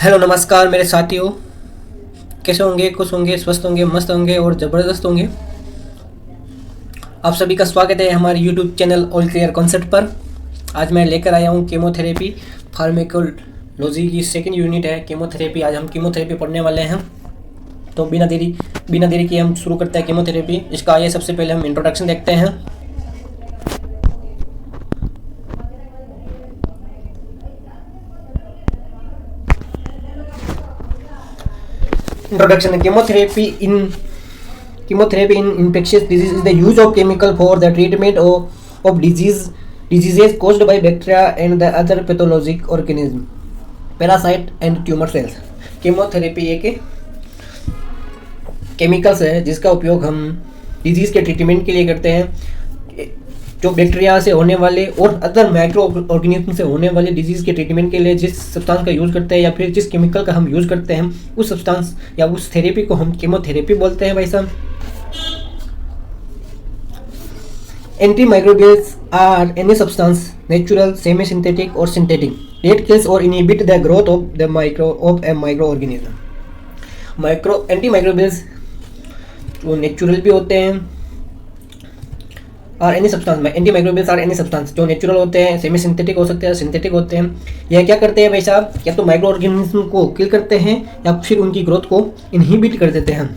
Hello नमस्कार मेरे साथियों। कैसे होंगे? खुश होंगे, स्वस्थ होंगे, मस्त होंगे और ज़बरदस्त होंगे। आप सभी का स्वागत है हमारे YouTube channel all clear concept पर। आज मैं लेकर आया हूँ कीमोथेरेपी फार्मेकोलॉजी की सेकंड यूनिट है कीमोथेरेपी। आज हम कीमोथेरेपी पढ़ने वाले हैं। तो बिना देरी के हम शुरू करते हैं कीमोथेरेपी। इसका आइए सबसे पहले हम इंट्रोडक्शन देखते हैं। Introduction. Chemotherapy in infectious disease is the use of chemical for the treatment of diseases caused by bacteria and the other pathologic organism, parasite and tumor cells. Chemotherapy एक केमिकल्स है जिसका उपयोग हम डिजीज़ के treatment के लिए करते हैं। जो बैक्टीरिया से होने वाले और अदर माइक्रो ऑर्गेनिज्म से होने वाले डिजीज़ के ट्रीटमेंट के लिए जिस सब्सटेंस का यूज़ करते हैं या फिर जिस केमिकल का हम यूज़ करते हैं उस सब्सटेंस या उस थेरेपी को हम कीमोथेरेपी बोलते हैं भाई साहब। Antimicrobials are any substance natural, semi synthetic और synthetic that kills or inhibit the growth of a microorganism. Antimicrobials जो नेचुरल भी होते हैं और एनी सब्सटेंस में एंटीमाइक्रोबियल्स और एनी सब्सटेंस जो नेचुरल होते हैं, सेमी सिंथेटिक हो सकते हैं, सिंथेटिक होते हैं। यह क्या करते हैं भाई साहब? या तो माइक्रो ऑर्गेनिज्म को किल करते हैं या फिर उनकी ग्रोथ को इनहिबिट कर देते हैं।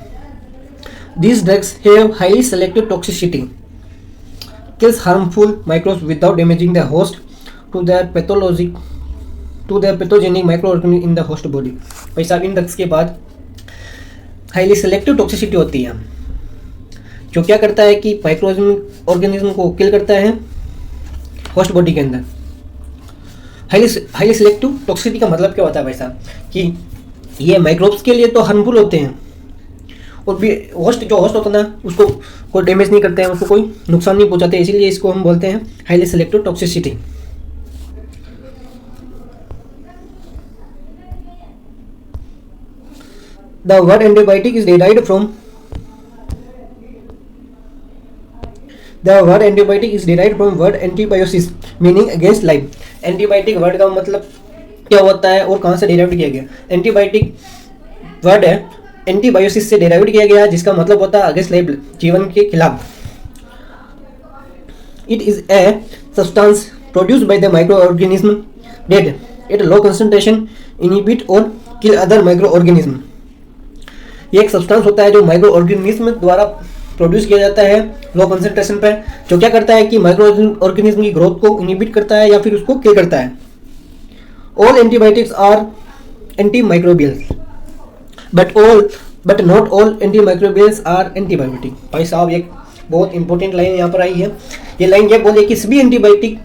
These drugs have highly selective toxicity, kills harmful microbes without damaging the host to the pathogenic microorganism in the host body. भाई साहब इन ड्रग्स के बाद हाईली सेलेक्टिव टॉक्सिसिटी होती है जो क्या करता है कि माइक्रो ऑर्गेनिज्म को किल करता है होस्ट बॉडी के अंदर। हाईली सेलेक्टिव टॉक्सिसिटी का मतलब क्या होता है भाई साहब? कि ये माइक्रोब्स के लिए तो हार्मफुल होते हैं और भी होस्ट होता है ना उसको कोई डैमेज नहीं करते हैं, उसको कोई नुकसान नहीं पहुंचाते, इसीलिए इसको हम बोलते हैं highly selective toxicity. The word antibiotic is derived from word antibiosis meaning against life. Antibiotic word का मतलब क्या होता है और कहाँ से डिराइव किया गया? एंटीबायोटिक वर्ड है एंटीबायोसिस से डिराइव किया गया जिसका मतलब होता है अगेंस्ट लाइफ, जीवन के खिलाफ। It is a substance produced by the microorganism that at low concentration inhibit और किल अदर माइक्रो ऑर्गेनिज्म। ये एक सब्सटेंस होता है जो माइक्रो ऑर्गेनिज्म द्वारा प्रोड्यूस किया जाता है लो कंसंट्रेशन पर, जो क्या करता है कि माइक्रो ऑर्गेनिज्म की ग्रोथ को इनहिबिट करता है या फिर उसको किल करता है। All antibiotics are antimicrobials but not all antimicrobials are antibiotic. भाई साहब एक बहुत इंपॉर्टेंट लाइन यहाँ पर आई है। ये लाइन ये बोले कि सभी एंटीबायोटिक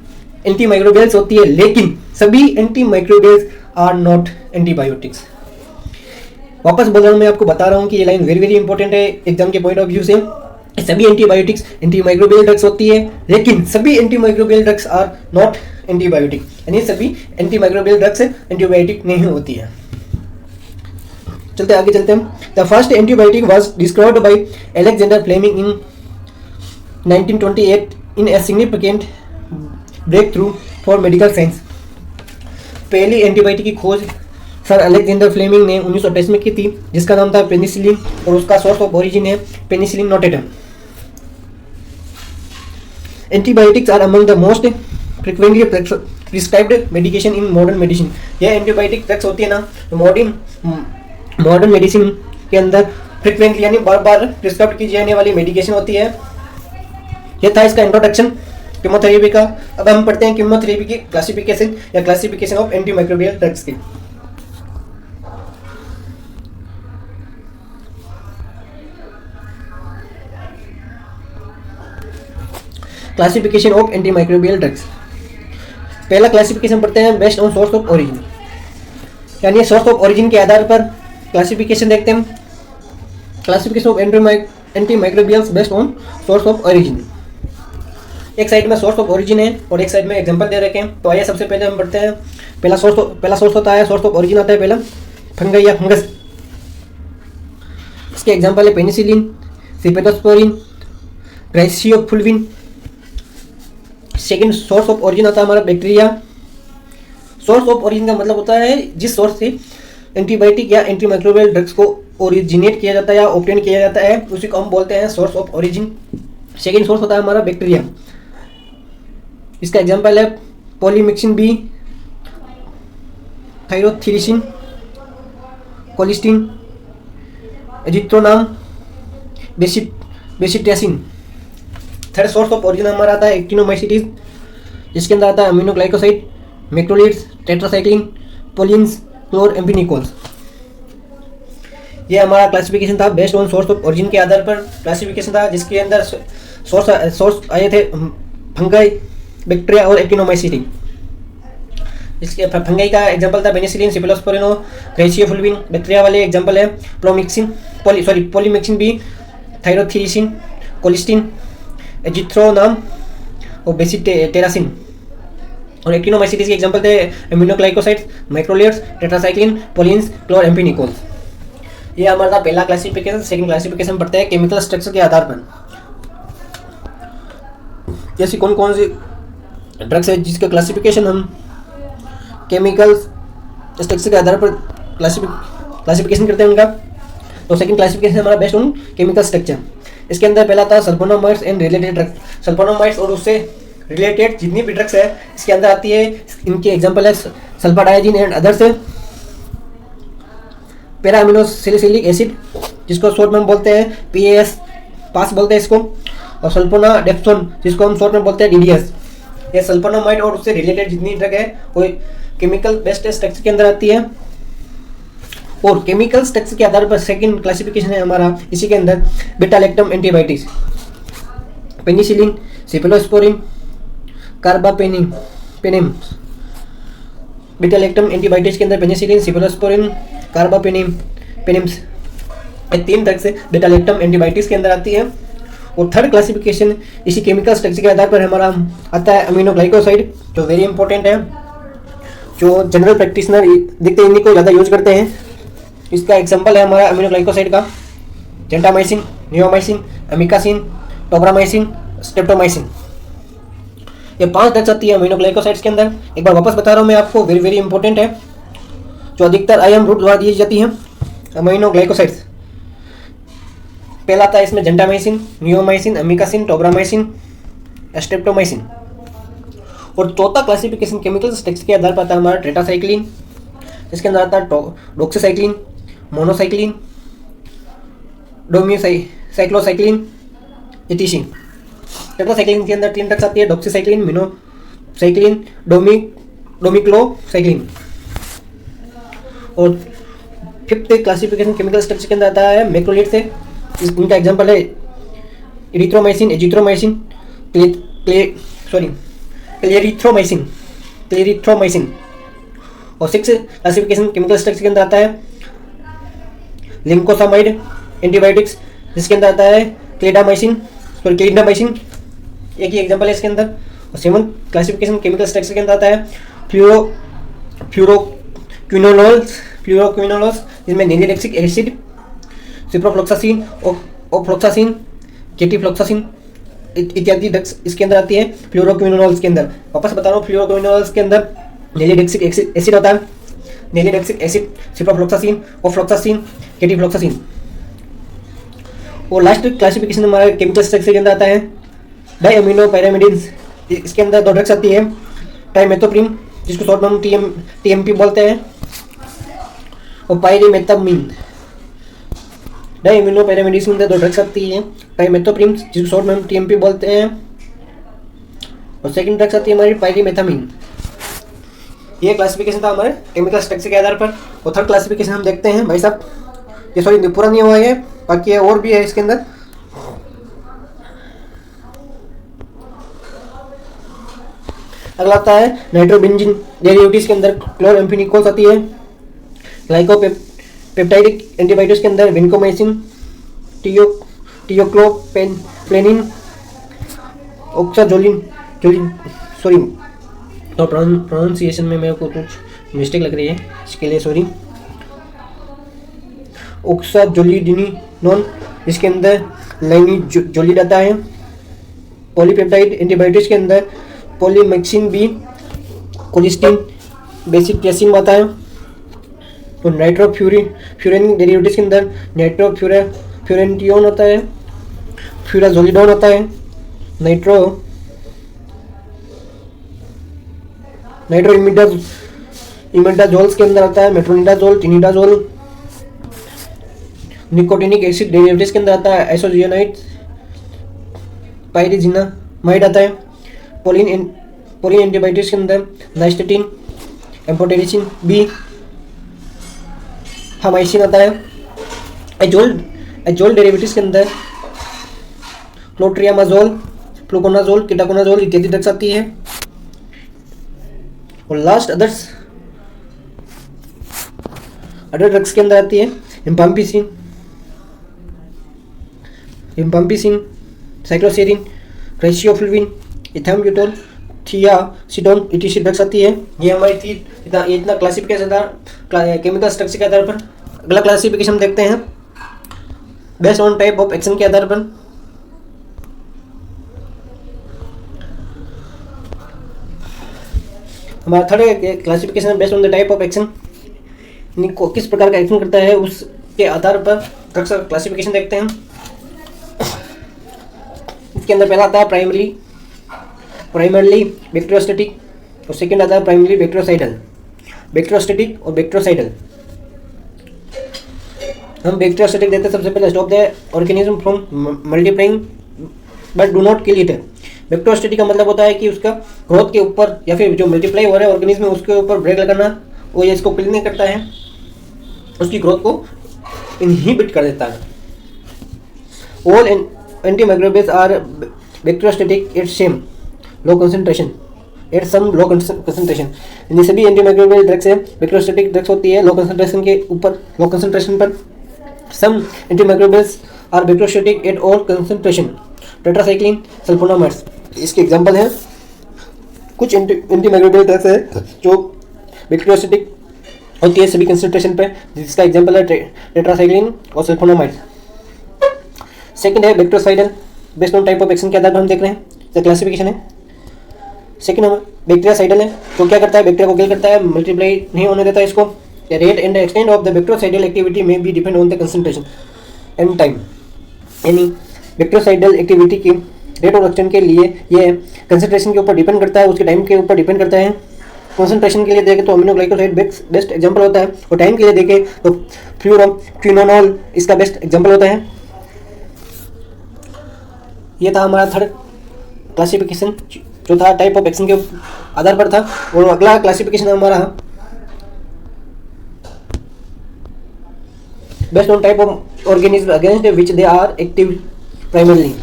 एंटीमाइक्रोबियल्स होती है लेकिन सभी एंटीमाइक्रोबियल्स आर नॉट एंटीबायोटिक्स। वापस बोल रहा हूँ, मैं आपको बता रहा हूँ कि ये लाइन वेरी वेरी इंपॉर्टेंट है एग्जाम के पॉइंट ऑफ व्यू से। सभी एंटीबायोटिक्स एंटीमाइक्रोबियल ड्रग्स होती है लेकिन सभी antimicrobial drugs are not antibiotic, यानी सभी एंटीमाइक्रोबियल ड्रग्स एंटीबायोटिक नहीं होती है। चलते आगे चलते हैं। The first antibiotic was discovered by Alexander Fleming in 1928 in a significant breakthrough for medical science. पहली एंटीबायोटिक की खोज सर अलेक्जेंडर फ्लेमिंग ने 1928 में की थी जिसका नाम था पेनिसिलिन और उसका सोर्स ऑफ ओरिजिन है penicillin notatum. Antibiotics are among the most frequently prescribed medication in modern medicine. यह एंटीबायोटिक ड्रग्स होती है ना मॉडर्न मेडिसिन के अंदर फ्रीक्वेंटली यानी बार बार प्रिस्क्राइब की जाने वाली मेडिकेशन होती है। यह था इसका इंट्रोडक्शन कीमोथेरेपी का। अब हम पढ़ते हैं कीमोथेरेपी की क्लासिफिकेशन ऑफ एंटीमाइक्रोबियल ड्रग्स की। Classification of antimicrobial drugs. पहला क्लासिफिकेशन पढ़ते हैं based on source of origin, यानी सोर्स ऑफ ओरिजिन के आधार पर क्लासिफिकेशन देखते हैं। Classification of antimicrobials based on source of origin. एक साइड में सोर्स ऑफ ओरिजिन है और एक साइड में एग्जांपल दे रखे हैं। तो आइए सबसे पहले हम पढ़ते हैं। पहला सोर्स होता है, सोर्स ऑफ ओरिजिन आता है पहला फंगस या फंगस। इसके एग्जांपल है penicillin, cephalosporin, griseofulvin. Second source of origin आता है हमारा बैक्टीरिया। सोर्स ऑफ ओरिजिन का मतलब होता है जिस सोर्स से एंटीबायोटिक या एंटी माइक्रोबियल ड्रग्स को ओरिजिनेट किया जाता है या ऑब्टेन किया जाता है, उसी को हम बोलते हैं source of origin. Second source होता है हमारा बैक्टीरिया। इसका एग्जांपल है polymyxin B, tyrothricin, colistin, aztreonam, bacitracin. Third source of origin हमारा आता है एक्टिनोमाइसिटीज, जिसके अंदर आता है अमीनोग्लाइकोसाइड, मैक्रोलिड्स, टेट्रासाइक्लिन, पोलिन्स, क्लोरएम्फेनिकोल्स। ये हमारा क्लासिफिकेशन था based on source of origin के आधार पर क्लासिफिकेशन था, जिसके अंदर सोर्स आए थे फंगाई, बैक्टीरिया और एक्टिनोमाइसिटी। इसके फंगाई का एग्जांपल था पेनिसिलिन, सिफलोस्पोरिन और ग्रेसियोफुल्विन। बैक्टीरिया वाले एग्जांपल है पॉलीमिक्सिन बी, थायरोथीरिसिन, कोलिस्टिन, एजिथ्रोनाम और बेसिटेरासिन। और एक्टिनोमाइसिटीज के एग्जांपल थे अमीनोग्लाइकोसाइड्स, मैक्रोलिड्स, टेट्रासाइक्लिन, पोलिन्स, क्लोरएम्फेनिकोल्स। ये हमारा था पहला क्लासिफिकेशन। सेकंड क्लासिफिकेशन पढ़ते हैं केमिकल स्ट्रक्चर के आधार पर। जैसे कौन कौन सी ड्रग्स है जिसका क्लासिफिकेशन हम केमिकल स्ट्रक्चर के आधार पर क्लासिफिकेशन करते हैं उनका। तो सेकंड क्लासिफिकेशन हमारा बेस्ड ऑन केमिकल स्ट्रक्चर। इसके अंदर पहला था sulfonamides and related drugs. Sulfonamides और उससे रिलेटेड जितनी भी ड्रग्स है इसके अंदर आती है। इनके एग्जांपल है sulfadiazine and others, para aminosalicylic acid जिसको शॉर्ट में बोलते हैं PAS, पास बोलते हैं इसको, और सल्फोनाडेप्सोन जिसको हम शॉर्ट में बोलते हैं DDS। ये सल्फोनामाइड और उससे रिलेटेड जितनी ड्रग है वो केमिकल बेस्ड स्ट्रक्चर के अंदर आती है। और केमिकल स्ट्रक्चर के आधार पर सेकंड क्लासिफिकेशन है हमारा इसी के अंदर beta lactam antibiotics, penicillin, cephalosporin, carbapenem. Beta lactam antibiotics के अंदर पेनिसिलिन, सिफलोस्पोरिन, कार्बापेनिम्स, ये तीन ड्रग्स बीटा लैक्टम एंटीबायोटिक्स के अंदर आती है। और थर्ड क्लासिफिकेशन इसी केमिकल स्ट्रक्चर के आधार पर हमारा आता है अमीनोग्लाइकोसाइड, जो वेरी इंपॉर्टेंट है, जो जनरल प्रैक्टिशनर देखते हैं इन्हीं को ज़्यादा यूज करते हैं। इसका एग्जांपल है हमारा अमीनोग्लाइकोसाइड का gentamicin, neomycin, amikacin, tobramycin, streptomycin. ये 5 ड्रग्स आती है अमीनोग्लाइकोसाइड्स के अंदर। एक बार वापस बता रहा हूँ मैं आपको, वेरी वेरी इंपॉर्टेंट है, जो अधिकतर IM रूट द्वारा दी जाती हैं अमीनोग्लाइकोसाइड्स। पहला आता है इसमें gentamicin, neomycin, amikacin, tobramycin, streptomycin. और चौथा क्लासिफिकेशन केमिकल स्ट्रक्चर के आधार पर आता है हमारा टेट्रासाइक्लिन। इसके अंदर आता है डॉक्सीसाइक्लिन, मोनोसाइक्लिन, डोमिसाइक्लोसाइक्लिन, एटिसिन। टेट्रासाइक्लिन के अंदर 3 ड्रग्स आती है, डॉक्सीसाइक्लिन, मिनोसाइक्लिन, डोमिक्लोसाइक्लिन। और फिफ्थ क्लासिफिकेशन केमिकल स्ट्रक्चर के अंदर आता है मैक्रोलिड से। उनका एग्जांपल है इरिथ्रोमाइसिन, एजिथ्रोमाइसिन, क्लेरिथ्रोमाइसिन। और 6 क्लासिफिकेशन केमिकल स्ट्रक्चर के अंदर आता है लिंकोसामाइड एंटीबायोटिक्स, जिसके अंदर आता है क्लिंडामाइसिन, एक ही एग्जांपल है इसके अंदर। और 7 क्लासिफिकेशन केमिकल स्ट्रक्चर के अंदर आता है फ्लोरोक्विनोलोल्स, जिसमें नीलिडेक्सिक एसिड, सिप्रोफ्लोक्सासिन, ओफ्लोक्सासिन, केटीफ्लोक्सासिन इत्यादि ड्रग्स इसके अंदर आती है फ्लोरोक्विनोलोल्स के अंदर। वापस बता रहा हूँ, फ्लोरोक्विनोलोल्स के अंदर नीलिडेक्सिक एसिड होता है, नीलिडेक्सिक एसिड, सिप्रोफ्लोक्सासिन, ओफ्लोक्सासिन, केटीफ्लोक्सासिन। और लास्ट क्लासिफिकेशन हमारे केमिकल स्ट्रक्चर के अंदर आता है डायअमीनोपायरामिडिन्स। इसके अंदर 2 ड्रग्स आती है, ट्राइमेथोप्रिम जिसको शॉर्ट में हम TMP बोलते हैं, और पायरिमेथामिन। डायअमीनोपायरामिडिन्स के अंदर 2 ड्रग्स आती है, ट्राइमेथोप्रिम जिसको शॉर्ट में हम TMP बोलते हैं, और सेकंड ड्रग्स आती है हमारी पायरिमेथामिन। ये क्लासिफिकेशन था हमारे केमिकल स्ट्रक्चर के आधार पर। और थर्ड क्लासिफिकेशन हम देखते हैं भाई साहब, ये सॉरी पूरा नहीं हुआ है, बाकी और भी है इसके अंदर। अगला आता है नाइट्रोबेंजीन डेरिवेटिव्स के अंदर क्लोरएम्फेनिकोल्स आती है, ग्लाइकोपेप्टाइडिक एंटीबायोटिक्स के अंदर विनकोमाइसिन, टियोक्लोपेनिन, ऑक्साजोलिन, सॉरी तो प्रोनाउंसिएशन में मेरे को कुछ मिस्टेक लग रही है, इसके लिए सॉरी। ऑक्साजोलिडिनोन, इसके अंदर लाइनिजोलिड आता है। पॉलीपेप्टाइड एंटीबायोटिक्स के अंदर पॉलीमिक्सिन बी, कोलिस्टिन, बेसिट्रासिन आता है। तो नाइट्रोफ्यूरिन डेरिवेटिव्स के अंदर नाइट्रोफ्यूरेंटियोन होता है, फ्यूराजोलिडोन होता है, नाइट्रो इमिडाजोल्स के अंदर आता है metronidazole, tinidazole. Nicotinic acid derivatives के अंदर आता है आइसोसियानाइड, पायरिजिनामाइड आता है। पोलिन एंटीबायोटिक्स के अंदर नाइस्टेटिन, एम्फोटेरिसिन बी, हामाइसिन आता है। एजोल डेरिवेटिव्स के अंदर क्लोट्रियामाजोल, फ्लूकोनाजोल, कीटाकोनाजोल इत्यादि ड्रग्स आती है। और लास्ट अदर ड्रग्स के अंदर आती है इम्पाम्पिसिन, साइक्लोसेरिन, क्रेसियोफ्लुविन, इथाम्ब्यूटोल, थियासिडोन इत्यादि ड्रग्स आती है। ये हमारी थी इतना क्लासिफिकेशन था केमिकल स्ट्रक्चर के आधार पर। अगला क्लासिफिकेशन देखते हैं based on type of action के आधार पर। हमारा third classification based on the type of action, किस प्रकार का एक्शन करता है उसके आधार पर ड्रग्स का क्लासिफिकेशन देखते हैं। इसके अंदर पहला आता है प्राइमरली बैक्टीरियोस्टैटिक और सेकंड आता है प्राइमरली बैक्टीरियोस्टैटिक और बैक्टीरियोसाइडल। हम बैक्टीरियोस्टैटिक देते हैं सबसे पहले stop the organism from multiplying but do not kill it. Bacteriostatic का मतलब होता है कि उसका ग्रोथ के ऊपर या फिर जो मल्टीप्लाई हो रहा है ऑर्गेनिज्म उसके ऊपर ब्रेक लगाना, वो ये इसको किल नहीं करता है, उसकी ग्रोथ को इनहिबिट कर देता है। All antimicrobials are bacteriostatic at some low concentration. यानी सभी एंटीमाइक्रोबियल ड्रग्स है बैक्टीरियोस्टैटिक ड्रग्स होती है लो कंसंट्रेशन पर। Some antimicrobials are bacteriostatic at all concentration. Tetracycline, sulfonamides इसके एग्जांपल हैं। कुछ एंटीमाइक्रोबियल ड्रग्स है जो बैक्टीरियोस्टैटिक होती है सभी कंसंट्रेशन पे, जिसका एग्जांपल है टेट्रासाइक्लिन और सल्फोनामाइड्स। सेकंड है bacteriocidal, based on type of action के आधार पर हम देख रहे हैं जो क्लासिफिकेशन है। सेकंड हम बैक्टीरियासाइडल है, तो क्या करता है बैक्टीरिया को किल करता है, मल्टीप्लाई नहीं होने देता है इसको। The rate and the extent of the bactericidal activity में be depend on the concentration and time. यानी बैक्टीरियोसाइडल एक्टिविटी की रेट और एक्सटेंट के लिए ये कंसंट्रेशन के ऊपर डिपेंड करता है, उसके टाइम के ऊपर डिपेंड करता है। कंसंट्रेशन के लिए देखें तो अमीनोग्लाइकोसाइड बेस्ट एग्जांपल होता है, और टाइम के लिए देखें तो फ्लूरोक्विनोनॉल इसका बेस्ट एग्जांपल होता है। ये था हमारा थर्ड क्लासिफिकेशन जो था टाइप ऑफ एक्शन के आधार पर था। और अगला क्लासिफिकेशन हमारा based on type of organism against which they are active primarily.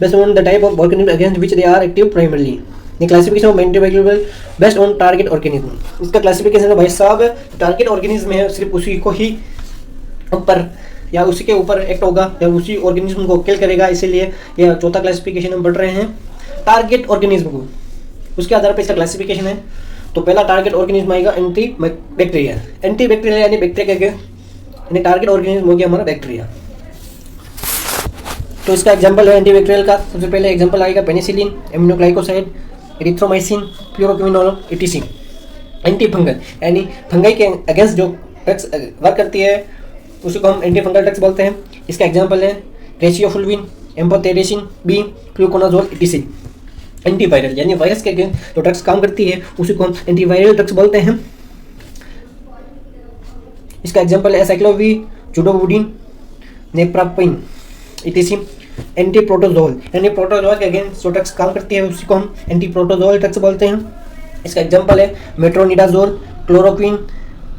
Based on the type of organism against which they are active primarily. The classification of antimicrobial based on target organism. इसका classification है भाई साहब target organism है, सिर्फ उसी को ही ऊपर या उसी के ऊपर एक्ट होगा या उसी ऑर्गेनिज्म को किल करेगा, इसीलिए यह चौथा क्लासिफिकेशन हम पढ़ रहे हैं टारगेट ऑर्गेनिज्म को। उसके आधार पर इसका क्लासिफिकेशन है। तो पहला टारगेट ऑर्गेनिज्म आएगा एंटी बैक्टीरियल यानी बैक्टीरिया के यानी टारगेट ऑर्गेनिज्म हो गया हमारा बैक्टीरिया। तो इसका एग्जांपल है एंटीबैक्टीरियल का, सबसे पहले एग्जांपल आएगा penicillin, aminoglycoside, erythromycin, fluoroquinolone etc. Anti fungal यानी फंगाई के अगेंस्ट जो ड्रग्स वर्क करती है उसी को हम एंटी फंगल ड्रग्स बोलते हैं। इसका एग्जांपल है griseofulvin, amphotericin B, fluconazole etc. Antiviral यानी वायरस के अगेंस्ट जो ड्रग्स काम करती है उसी को हम एंटीवायरल ड्रग्स बोलते हैं। इसका एग्जांपल है साइक्लोवी, जुडोवुडिन, नेप्रापिन इटीसी। एंटी प्रोटोजोल यानी प्रोटोजोल के अगेंस्ट जो ड्रग्स काम करती है उसी को हम एंटी प्रोटोजोल ड्रग्स बोलते हैं। इसका एग्जांपल है मेट्रोनिडाजोल, क्लोरोक्विन,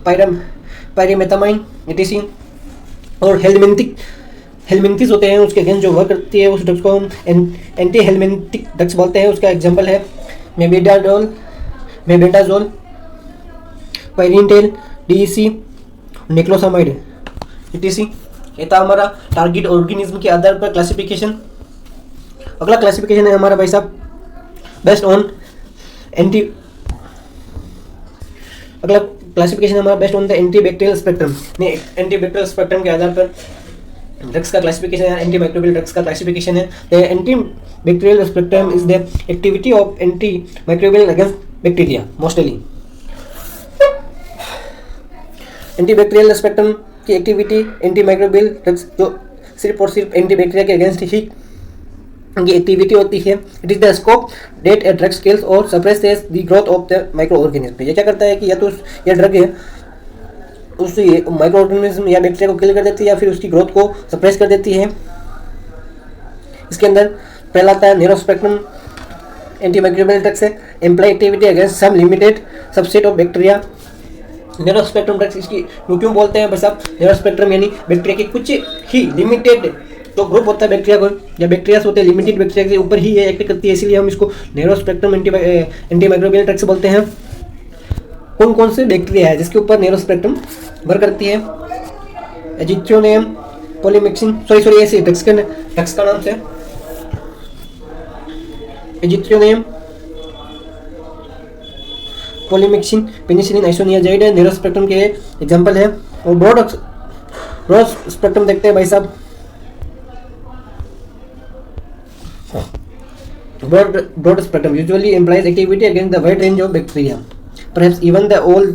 पायरिमेथामाइन इटीसी। और हेलमिंथिस होते हैं उसके अगेंस्ट जो वर्क करती है उस ड्रग्स को हम एंटी हेलमिंथिक ड्रग्स बोलते हैं। उसका एग्जांपल है मेबेंडाजोल, पायरिनटेल, डीईसी, निक्लोसामाइड इटीसी। ये था हमारा टारगेट ऑर्गेनिज्म के आधार पर क्लासिफिकेशन। अगला क्लासिफिकेशन है हमारा भाई साहब based on the antibacterial spectrum. Antibacterial spectrum के आधार पर ड्रग्स का क्लासिफिकेशन है, एंटीमाइक्रोबियल ड्रग्स का क्लासिफिकेशन है। The antibacterial spectrum is the activity of antimicrobial against bacteria mostly. Antibacterial spectrum की एक्टिविटी एंटीमाइक्रोबियल ड्रग्स जो सिर्फ और सिर्फ एंटीबैक्टीरिया के अगेंस्ट ही की एक्टिविटी होती है। It is the scope that a drug kills और suppresses the growth of the microorganism. ये क्या करता है कि या तो यह ड्रग है उस माइक्रो ऑर्गेनिज्म या बैक्टीरिया को किल कर देती है या फिर उसकी ग्रोथ को सप्रेस कर देती है। इसके अंदर पहला आता है नैरो स्पेक्ट्रम एंटीमाइक्रोबियल ड्रग्स है, employ activity against some limited subset of bacteria. Narrow spectrum drugs इसकी क्यों बोलते हैं बस आप, नैरो स्पेक्ट्रम यानी बैक्टीरिया के कुछ ही लिमिटेड जो ग्रुप होता है बैक्टीरिया को या बैक्टीरिया होते हैं लिमिटेड बैक्टीरिया के ऊपर ही ये एक्ट करती है, इसीलिए हम इसको नैरो स्पेक्ट्रम एंटीमाइक्रोबियल ड्रग्स बोलते हैं। कौन कौन से बैक्टीरिया है जिसके ऊपर नैरो स्पेक्ट्रम वर्क करती है? एजिथ्रोनियम पॉलीमिक्सिन, सॉरी ऐसे ड्रग्स का नाम से एजिथ्रोनियम पॉलीमिक्सिन, पेनिसिलिन, आइसोनियाजाइड है नैरो स्पेक्ट्रम के एग्जांपल है। और ब्रॉड स्पेक्ट्रम देखते हैं भाई साहब। Broad spectrum usually implies activity against the wide range of bacteria, perhaps even the all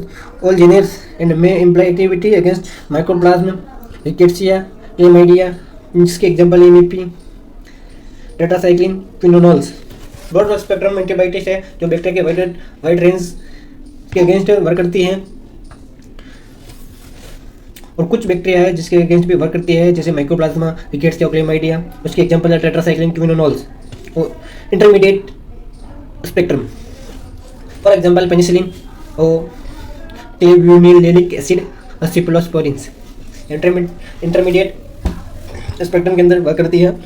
genera, and may imply activity against mycoplasma, rickettsia, chlamydia, जिसके example MEP, tetracycline, quinolones. Broad spectrum antibiotics है जो bacteria के wide range के against work करती है, और कुछ bacteria है जिसके अगेंस्ट भी वर्क करती है जैसे माइकोप्लाज्मा, रिकेट्सिया, क्लेमाइडिया। उसके एग्जांपल है tetracycline, quinolones. Intermediate spectrum for example penicillin और क्लेब्यूनिलिक एसिड और सिप्लोस्पोरिन्स इंटरमीडिएट स्पेक्ट्रम के अंदर वर्क करती है।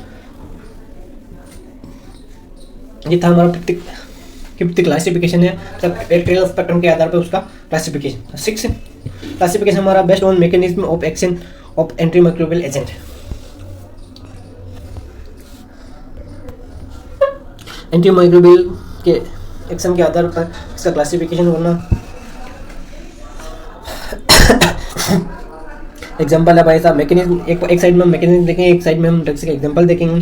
ये था हमारा फिफ्थ क्लासिफिकेशन है, सब बैक्टीरियल स्पेक्ट्रम के आधार पर उसका क्लासिफिकेशन। 6 क्लासिफिकेशन हमारा based on mechanism of action of antimicrobial agent. Antimicrobial के एक्शन के आधार पर इसका क्लासिफिकेशन करना। एग्जांपल है भाई साहब मैकेनिज्म, एक साइड में हम मैकेनिज्म देखेंगे, एक साइड में हम ड्रग्स का एग्जांपल देखेंगे।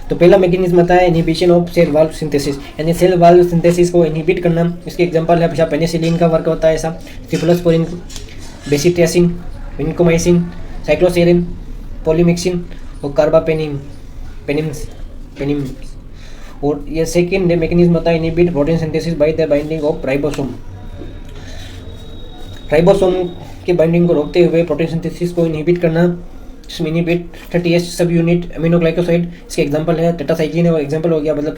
तो पहला मैकेनिज्म आता है inhibition of cell wall synthesis, यानी सेल वाल्व सिंथेसिस को इनहिबिट करना। इसके एग्जांपल है पेनिसिलिन का वर्क होता है ऐसा, सिप्लोस्पोरिन, बेसिट्रियासिन, विनकोमाइसिन, साइक्लोसेरिन, पॉलीमिक्सिन और कार्बापेनिम्स। और ये सेकेंड मैकेनिज्म होता है inhibit protein synthesis by the binding of ribosome के बाइंडिंग को रोकते हुए प्रोटीन सिंथेसिस को इनहिबिट करना। इसमें इनहिबिट 30S सब यूनिट अमीनो ग्लाइकोसाइड, इसके एग्जांपल है टेट्रासाइक्लिन है, वो एग्जांपल हो गया। मतलब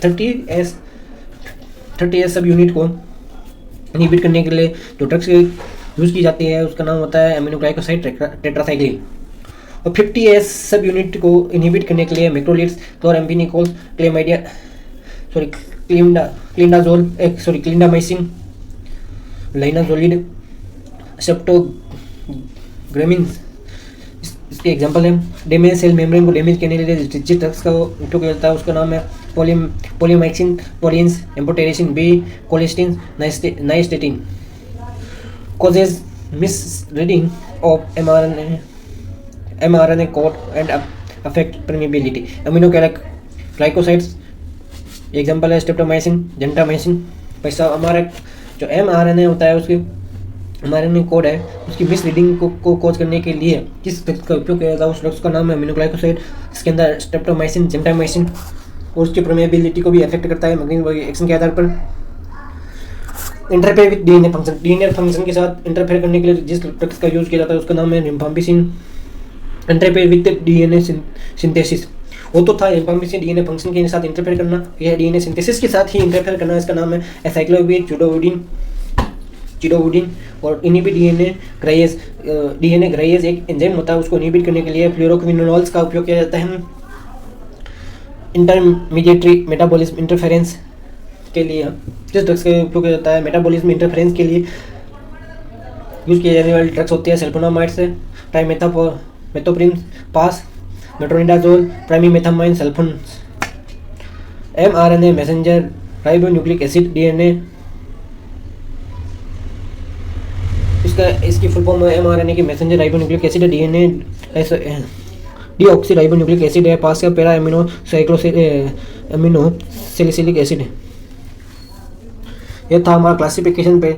30S सब यूनिट को इनहिबिट करने के लिए जो ड्रग्स यूज़ की जाती है उसका नाम होता है अमीनो ग्लाइकोसाइड टेट्रासाइक्लिन। और 50S सब यूनिट को इनहिबिट करने के लिए मैक्रोलिड्स, क्लोराम्फेनिकोल, क्लिंडामाइसिन, लाइनाजोलिड, सेप्टोग्रामिन्स इसके एग्जांपल है। डैमेज सेल मेम्ब्रेन को डैमेज करने के लिए जिस ड्रग्स का उपयोग किया जाता है उसका नाम है polymyxin, polyenes, amphotericin B, colistin, nystatin. Causes misreading of mRNA code and affect permeability. Amino glycosides example है स्ट्रेप्टोमाइसिन, जेंटामाइसिन। पैसा हमारा जो mRNA होता है उसके mRNA कोड है उसकी मिस रीडिंग को कोज करने के लिए किस ड्रग्स का उपयोग किया जाता है उस ड्रग्स का नाम है अमीनो ग्लाइकोसाइड। इसके अंदर स्ट्रेप्टोमाइसिन, जेंटामाइसिन, और उसकी परमेबिलिटी को भी अफेक्ट करता है मैकेनिज्म एक्शन के आधार पर। Interfere with DNA function, DNA function के साथ इंटरफेयर करने के लिए जिस ड्रग्स का यूज किया जाता है उसका नाम है रिम्फाम्पिसिन। इंटरफेयर विद डीएनए सिंथेसिस, वो तो था रिम्फाम्पिसिन डीएनए फंक्शन के साथ इंटरफेयर करना, यह डीएनए सिंथेसिस के साथ ही इंटरफेयर करना, इसका नाम है एसाइक्लोविर, चिडोवुडिन। और इनहिबिट डीएनए ग्राइएज एक एंजाइम होता है, उसको इनहिबिट करने के लिए फ्लोरोक्विनोनोल्स का उपयोग किया जाता है। इंटरमीडिएटरी मेटाबॉलिज्म इंटरफेरेंस के लिए जिस ड्रग्स का उपयोग किया जाता है मेटाबॉलिज्म इंटरफेरेंस के लिए यूज किए जाने वाले ड्रग्स होते हैं sulfonamides, trimethoprim PAS, metronidazole, pyrimethamine sulfones. mRNA messenger ribonucleic acid DNA, इसकी फुल फॉर्म mRNA की मैसेंजर राइबोन्यूक्लिक एसिड है, डीएनए डीऑक्सी राइबोन्यूक्लिक एसिड है, पास का पैरा अमीनो सैलिसिलिक एसिड है। ये था हमारा क्लासिफिकेशन पे,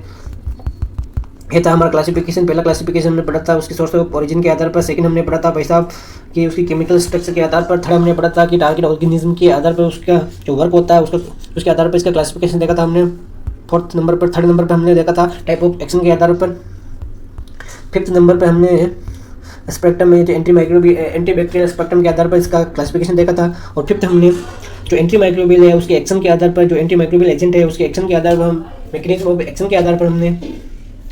ये था हमारा क्लासिफिकेशन। पहला क्लासिफिकेशन हमने पढ़ा था उसकी सोर्स ऑफ ओरिजिन के आधार पर। सेकंड हमने पढ़ा था भाई साहब कि उसकी केमिकल स्ट्रक्चर के आधार पर। थर्ड हमने पढ़ा था कि टारगेट ऑर्गेनिज्म के आधार पर उसका जो वर्क होता है उसके आधार पर इसका क्लासिफिकेशन देखा था हमने। थर्ड नंबर पर हमने देखा था टाइप ऑफ एक्शन के आधार पर। फिफ्थ नंबर पर हमने स्पेक्ट्रम में जो एंटीबैक्टीरियल स्पेक्ट्रम के आधार पर इसका क्लासिफिकेशन देखा था। और फिफ्थ हमने जो एंटी माइक्रोबियल है उसके एक्शन के आधार पर, जो एंटी माइक्रोबियल एजेंट है उसके एक्शन के आधार पर, हम मैकेनिज्म ऑफ एक्शन के आधार पर हमने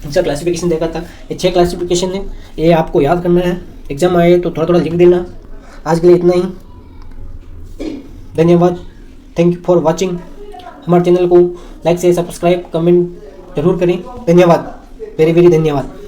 इसका क्लासिफिकेशन देखा था। ये 6 क्लासिफिकेशन है, ये आपको याद करना है। एग्जाम आए तो थोड़ा थोड़ा लिख देना। आज के लिए इतना ही, धन्यवाद। Thank you for watching. हमारे चैनल को लाइक से सब्सक्राइब कमेंट जरूर करें। धन्यवाद, वेरी वेरी धन्यवाद।